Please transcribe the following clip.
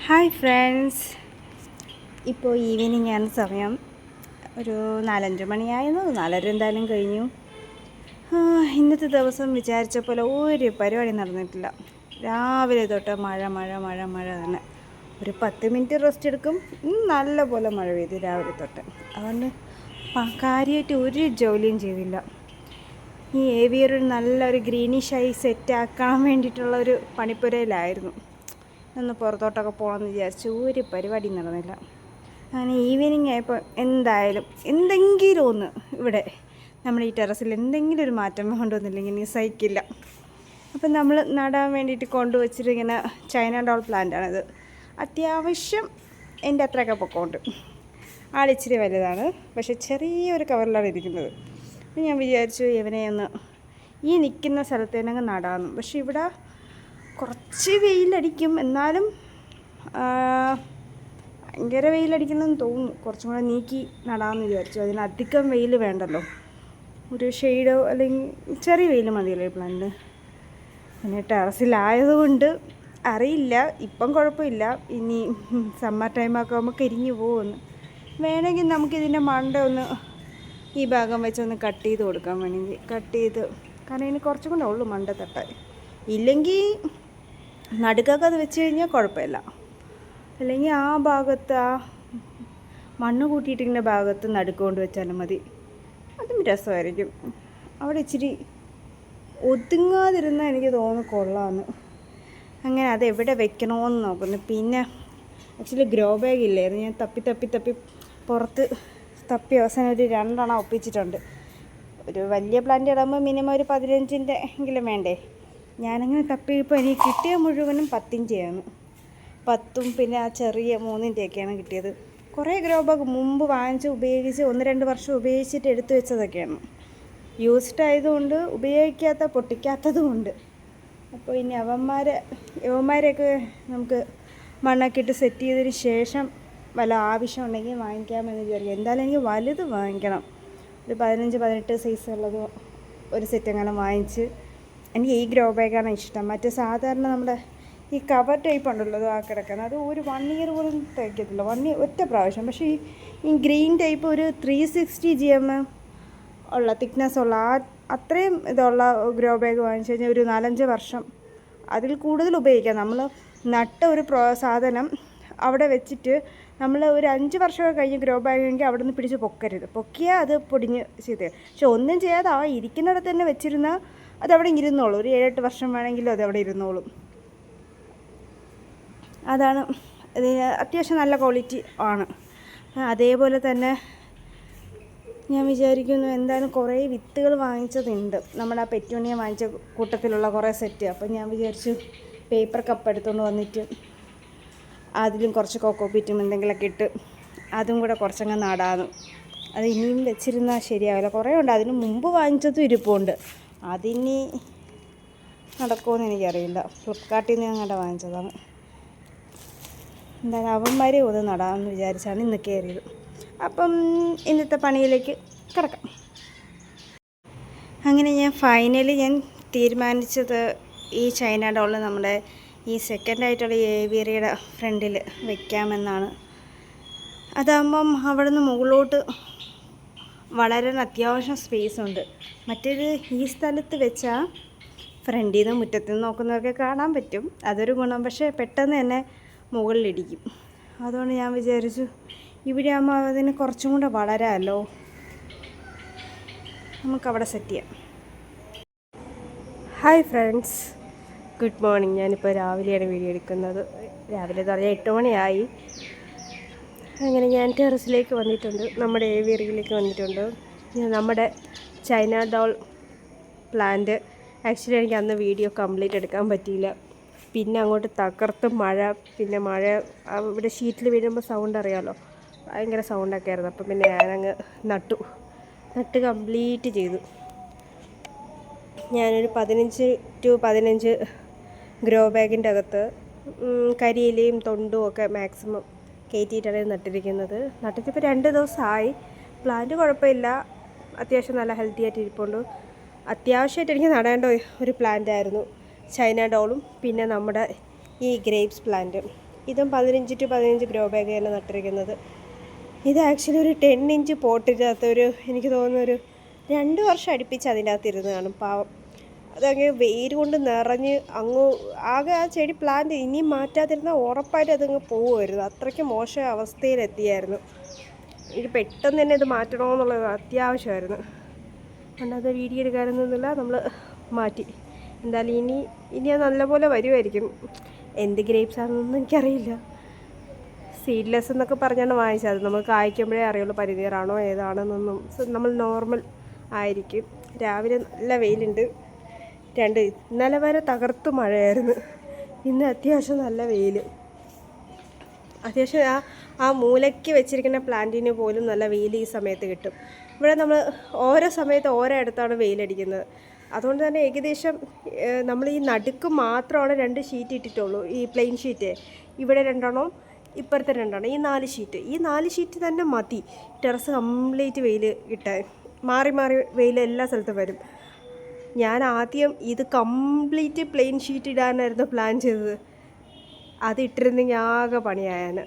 Hi friends, ഇപ്പോൾ evening ആണ് സമയം. ഒരു 4-5 മണിയായിരുന്നു, 4:30 എന്തായാലും കഴിഞ്ഞു. ഇന്നത്തെ ദിവസം വിചാരിച്ച പോലെ ഒരു പരിപാടി നടന്നിട്ടില്ല. രാവിലെ തൊട്ട് മഴ മഴ മഴ മഴ തന്നെ. ഒരു 10 മിനിറ്റ് റെസ്റ്റ് എടുക്കും, നല്ല പോലെ മഴ പെയ്തു രാവിലെ തൊട്ട്. അതുകൊണ്ട് കാര്യമായിട്ട് ഒരു ജോലിയും ചെയ്തില്ല. ഈ ഏവിയർ നല്ലൊരു ഗ്രീനിഷായി സെറ്റാക്കാൻ വേണ്ടിയിട്ടുള്ള ഒരു പണിപ്പുരയിലായിരുന്നു. ഒന്ന് പുറത്തോട്ടൊക്കെ പോകണമെന്ന് വിചാരിച്ചു, ഒരു പരിപാടി നടന്നില്ല. അങ്ങനെ ഈവനിങ് ആയപ്പോൾ എന്തായാലും എന്തെങ്കിലും ഒന്ന് ഇവിടെ നമ്മുടെ ഈ ടെറസിൽ എന്തെങ്കിലും ഒരു മാറ്റം കൊണ്ടുവന്നില്ലെങ്കിൽ നീ സഹിക്കില്ല. അപ്പം നമ്മൾ നടാൻ വേണ്ടിയിട്ട് കൊണ്ടുവച്ചിരിക്കുന്ന ചൈന ഡോൾ പ്ലാന്റാണിത്. അത്യാവശ്യം എൻ്റെ അത്രയൊക്കെ പൊക്കമുണ്ട്. ആളിച്ചിരി വലുതാണ്, പക്ഷേ ചെറിയൊരു കവറിലാണ് ഇരിക്കുന്നത്. അപ്പം ഞാൻ വിചാരിച്ചു ഇവനെ ഒന്ന് ഈ നിൽക്കുന്ന സ്ഥലത്ത് തന്നെ അങ്ങ് നടാമെന്ന്. പക്ഷേ ഇവിടെ കുറച്ച് വെയിലടിക്കും, എന്നാലും ഭയങ്കര വെയിലടിക്കണമെന്ന് തോന്നുന്നു. കുറച്ചും കൂടെ നീക്കി നടാമെന്ന് വിചാരിച്ചു. അതിനധികം വെയിൽ വേണ്ടല്ലോ, ഒരു ഷെയ്ഡോ അല്ലെങ്കിൽ ചെറിയ വെയിൽ മതിയല്ലോ ഈ പ്ലാന്റിന്. പിന്നെ ടെറസിലായതുകൊണ്ട് അറിയില്ല, ഇപ്പം കുഴപ്പമില്ല. ഇനി സമ്മർ ടൈമൊക്കെ ആകുമ്പോൾ കരിഞ്ഞു പോകുമെന്ന്. വേണമെങ്കിൽ നമുക്കിതിൻ്റെ മണ്ട ഒന്ന് ഈ ഭാഗം വെച്ചൊന്ന് കട്ട് ചെയ്ത് കൊടുക്കാൻ വേണമെങ്കിൽ കട്ട് ചെയ്ത്, കാരണം ഇനി കുറച്ചും കൂടെ ഉള്ളൂ മണ്ട തട്ടാൻ. ഇല്ലെങ്കിൽ നടുക്കൊക്കെ അത് വെച്ച് കഴിഞ്ഞാൽ കുഴപ്പമില്ല. അല്ലെങ്കിൽ ആ ഭാഗത്ത് ആ മണ്ണ് കൂട്ടിയിട്ടിരിക്കുന്ന ഭാഗത്ത് നടുക്കൊണ്ട് വെച്ചാലും മതി, അതും രസമായിരിക്കും. അവിടെ ഇച്ചിരി ഒതുങ്ങാതിരുന്നാൽ എനിക്ക് തോന്നുന്നു കൊള്ളാമെന്ന്. അങ്ങനെ അത് എവിടെ വെക്കണമെന്ന് നോക്കുന്നു. പിന്നെ ആക്ച്വലി ഗ്രോ ബാഗ് ഇല്ലായിരുന്നു. ഞാൻ തപ്പി പുറത്ത് തപ്പി അവസാനം ഒരു 2 എണ്ണം ഒപ്പിച്ചിട്ടുണ്ട്. ഒരു വലിയ പ്ലാന്റ് ഇടുമ്പോൾ മിനിമം ഒരു 15-ൻ്റെ എങ്കിലും വേണ്ടേ. ഞാനങ്ങനെ തപ്പിയപ്പോൾ എനിക്ക് കിട്ടിയ മുഴുവനും 10 ഇഞ്ചാണ്. 10 പിന്നെ ആ ചെറിയ 3 ഇഞ്ചൊക്കെയാണ് കിട്ടിയത്. കുറേ ഗ്രോ ബാഗ് മുമ്പ് വാങ്ങിച്ച് ഉപയോഗിച്ച് 1-2 വർഷം ഉപയോഗിച്ചിട്ട് എടുത്തു വെച്ചതൊക്കെയാണ്. യൂസ്ഡ് ആയതുകൊണ്ട് ഉപയോഗിക്കാത്ത പൊട്ടിക്കാത്തതുമുണ്ട്. അപ്പോൾ ഇനി യവന്മാരെയൊക്കെ നമുക്ക് മണ്ണൊക്കെ ഇട്ട് സെറ്റ് ചെയ്തതിന് ശേഷം വല്ല ആവശ്യമുണ്ടെങ്കിൽ വാങ്ങിക്കാമെന്ന് വിചാരിക്കും. എന്തായാലും എനിക്ക് വലുത് വാങ്ങിക്കണം. ഒരു 15-18 സൈസുള്ളത് ഒരു സെറ്റ് അങ്ങനെ വാങ്ങിച്ച്. എനിക്ക് ഈ ഗ്രോ ബാഗാണ് ഇഷ്ടം. മറ്റേ സാധാരണ നമ്മുടെ ഈ കവർ ടൈപ്പ് ഉണ്ടല്ലോ, അത് ആ കിടക്കുന്നത്, അത് ഒരു 1 ഇയർ പോലും തയ്ക്കത്തില്ല, ഒറ്റ പ്രാവശ്യം. പക്ഷേ ഈ ഗ്രീൻ ടൈപ്പ് ഒരു 360 GM ഉള്ള തിക്നെസ് ഉള്ള അത്രയും ഇതുള്ള ഗ്രോ ബാഗ് വാങ്ങിച്ചു കഴിഞ്ഞാൽ ഒരു 4-5 വർഷം അതിൽ കൂടുതൽ ഉപയോഗിക്കാം. നമ്മൾ നട്ട ഒരു സാധനം അവിടെ വെച്ചിട്ട് നമ്മൾ ഒരു 5 വർഷമൊക്കെ കഴിഞ്ഞ് ഗ്രോ ബാഗെങ്കിൽ അവിടെ നിന്ന് പിടിച്ച് പൊക്കരുത്. പൊക്കിയാൽ അത് പൊടിഞ്ഞ് ചെയ്ത്. പക്ഷെ ഒന്നും ചെയ്യാതെ ആ ഇരിക്കുന്നിടത്ത് തന്നെ വെച്ചിരുന്നാൽ അതവിടെ ഇരുന്നോളും. ഒരു 7-8 വർഷം വേണമെങ്കിലും അതവിടെ ഇരുന്നോളും. അതാണ് അത്യാവശ്യം നല്ല ക്വാളിറ്റി ആണ്. അതേപോലെ തന്നെ ഞാൻ വിചാരിക്കുന്നു, എന്തായാലും കുറേ വിത്തുകൾ വാങ്ങിച്ചതുണ്ട്. നമ്മുടെ ആ പെറ്റൂണിയ വാങ്ങിച്ച കൂട്ടത്തിലുള്ള കുറേ സെറ്റ്. അപ്പം ഞാൻ വിചാരിച്ചു പേപ്പർ കപ്പ് എടുത്തുകൊണ്ട് വന്നിട്ട് അതിലും കുറച്ച് കോക്കോ പീറ്റും എന്തെങ്കിലുമൊക്കെ ഇട്ട് അതും കൂടെ കുറച്ചങ്ങ് നടാന്ന്. അത് ഇനിയും വെച്ചിരുന്നാൽ ശരിയാവില്ല, കുറേ ഉണ്ട്. അതിന് മുമ്പ് വാങ്ങിച്ചതും ഇരിപ്പുണ്ട്. അതിനി നടക്കുമെന്ന് എനിക്കറിയില്ല. ഫ്ലിപ്കാർട്ടിൽ നിന്ന് ഞങ്ങളുടെ വാങ്ങിച്ചതാണ്. എന്തായാലും അവന്മാരെ ഒന്ന് നടാമെന്ന് വിചാരിച്ചാണ് ഇന്ന് കയറിയത്. അപ്പം ഇന്നത്തെ പണിയിലേക്ക് കിടക്കാം. അങ്ങനെ ഞാൻ തീരുമാനിച്ചത് ഈ ചൈന ഡോൾ നമ്മുടെ ഈ സെക്കൻഡായിട്ടുള്ള ഏവിയറിയുടെ ഫ്രണ്ടിൽ വയ്ക്കാമെന്നാണ്. അതാകുമ്പം അവിടെ നിന്ന് മുകളിലോട്ട് വളരാൻ അത്യാവശ്യം സ്പേസ് ഉണ്ട്. മറ്റേത് ഈ സ്ഥലത്ത് വെച്ചാൽ ഫ്രണ്ടിൽ നിന്ന് മുറ്റത്ത് നിന്ന് നോക്കുന്നതൊക്കെ കാണാൻ പറ്റും, അതൊരു ഗുണം. പക്ഷേ പെട്ടെന്ന് തന്നെ മുകളിലിടിക്കും. അതുകൊണ്ട് ഞാൻ വിചാരിച്ചു ഇവിടെ ആകുമ്പോൾ അതിന് കുറച്ചും കൂടെ വളരാമല്ലോ, നമുക്കവിടെ സെറ്റ് ചെയ്യാം. Hi friends, good morning. ഞാനിപ്പോൾ രാവിലെയാണ് വീഡിയോ എടുക്കുന്നത്. രാവിലെ എന്ന് പറഞ്ഞാൽ 8 മണിയായി. അങ്ങനെ ഞാൻ ടെറസിലേക്ക് വന്നിട്ടുണ്ട്, നമ്മുടെ ഏവിയറിയിലേക്ക് വന്നിട്ടുണ്ട്. നമ്മുടെ ചൈന ഡോൾ പ്ലാന്റ്. ആക്ച്വലി എനിക്ക് അന്ന് വീഡിയോ കംപ്ലീറ്റ് എടുക്കാൻ പറ്റിയില്ല. പിന്നെ അങ്ങോട്ട് തകർത്ത് മഴ. പിന്നെ മഴ ഇവിടെ ഷീറ്റിൽ വീഴുമ്പോൾ സൗണ്ട് അറിയാമല്ലോ, ഭയങ്കര സൗണ്ടൊക്കെ ആയിരുന്നു. അപ്പം പിന്നെ ഞാനങ്ങ് നട്ട് കംപ്ലീറ്റ് ചെയ്തു. ഞാനൊരു 15 ഗ്രോ ബാഗിൻ്റെ അകത്ത് കരിയിലയും തൊണ്ടും ഒക്കെ മാക്സിമം കയറ്റിയിട്ടാണ് നട്ടിരിക്കുന്നത്. നട്ടിട്ടിപ്പോൾ 2 ദിവസമായി. പ്ലാന്റ് കുഴപ്പമില്ല, അത്യാവശ്യം നല്ല ഹെൽത്തി ആയിട്ട് ഇരിപ്പുണ്ട്. അത്യാവശ്യമായിട്ട് എനിക്ക് നടേണ്ട ഒരു പ്ലാന്റ് ആയിരുന്നു ചൈന ഡോളും പിന്നെ നമ്മുടെ ഈ ഗ്രേപ്സ് പ്ലാന്റ്. ഇതും 15 to 15 ഗ്രോ ബാഗ് തന്നെ നട്ടിരിക്കുന്നത്. ഇത് ആക്ച്വലി ഒരു 10 ഇഞ്ച് പോട്ടിനകത്ത് എനിക്ക് തോന്നുന്നു ഒരു 2 വർഷം അടുപ്പിച്ച് അതിൻ്റെ അകത്ത് ഇരുന്ന് കാണും പാവം. അതങ്ങ് വേര് കൊണ്ട് നിറഞ്ഞ് ആകെ ആ ചെടി പ്ലാന്റ് ഇനി മാറ്റാതിരുന്നാൽ ഉറപ്പായിട്ട് അതങ്ങ് പോവുമായിരുന്നു. അത്രയ്ക്ക് മോശം അവസ്ഥയിലെത്തിയായിരുന്നു. എനിക്ക് പെട്ടെന്ന് തന്നെ ഇത് മാറ്റണമെന്നുള്ളത് അത്യാവശ്യമായിരുന്നു. അതുകൊണ്ട് വീഡിയോ എടുക്കാനൊന്നുമില്ല, നമ്മൾ മാറ്റി. എന്തായാലും ഇനി അത് നല്ലപോലെ വരുമായിരിക്കും. എന്ത് ഗ്രേപ്സ് ആണെന്നൊന്നും എനിക്കറിയില്ല. സീഡ്ലെസ് എന്നൊക്കെ പറഞ്ഞാണ് വാങ്ങിച്ചത്. നമ്മൾ കായ്ക്കുമ്പോഴേ അറിയുള്ളൂ പരിനീറാണോ ഏതാണെന്നൊന്നും. നമ്മൾ നോർമൽ ആയിരിക്കും. രാവിലെ നല്ല വെയിലുണ്ട്. ഇന്നലെ വരെ തകർത്ത് മഴയായിരുന്നു. ഇന്ന് അത്യാവശ്യം നല്ല വെയിൽ. അത്യാവശ്യം ആ മൂലയ്ക്ക് വെച്ചിരിക്കുന്ന പ്ലാന്റിന് പോലും നല്ല വെയിൽ ഈ സമയത്ത് കിട്ടും. ഇവിടെ നമ്മൾ ഓരോ സമയത്ത് ഓരോ ഇടത്താണ് വെയിലടിക്കുന്നത്. അതുകൊണ്ട് തന്നെ ഏകദേശം നമ്മൾ ഈ നടുക്ക് മാത്രമാണ് 2 ഷീറ്റ് ഇട്ടിട്ടുള്ളൂ. ഈ പ്ലെയിൻ ഷീറ്റ് ഇവിടെ 2 ഇപ്പുറത്തെ 2 ഈ 4 ഷീറ്റ്. ഈ 4 ഷീറ്റ് തന്നെ മതി ടെറസ് കംപ്ലീറ്റ് വെയിൽ കിട്ടാൻ. മാറി മാറി വെയിൽ എല്ലാ സ്ഥലത്തും വരും. ഞാൻ ആദ്യം ഇത് കംപ്ലീറ്റ് പ്ലെയിൻ ഷീറ്റ് ഇടാനായിരുന്നു പ്ലാൻ ചെയ്തത്. അത് ഇട്ടിരുന്നെങ്കിൽ ആകെ പണിയായാണ്.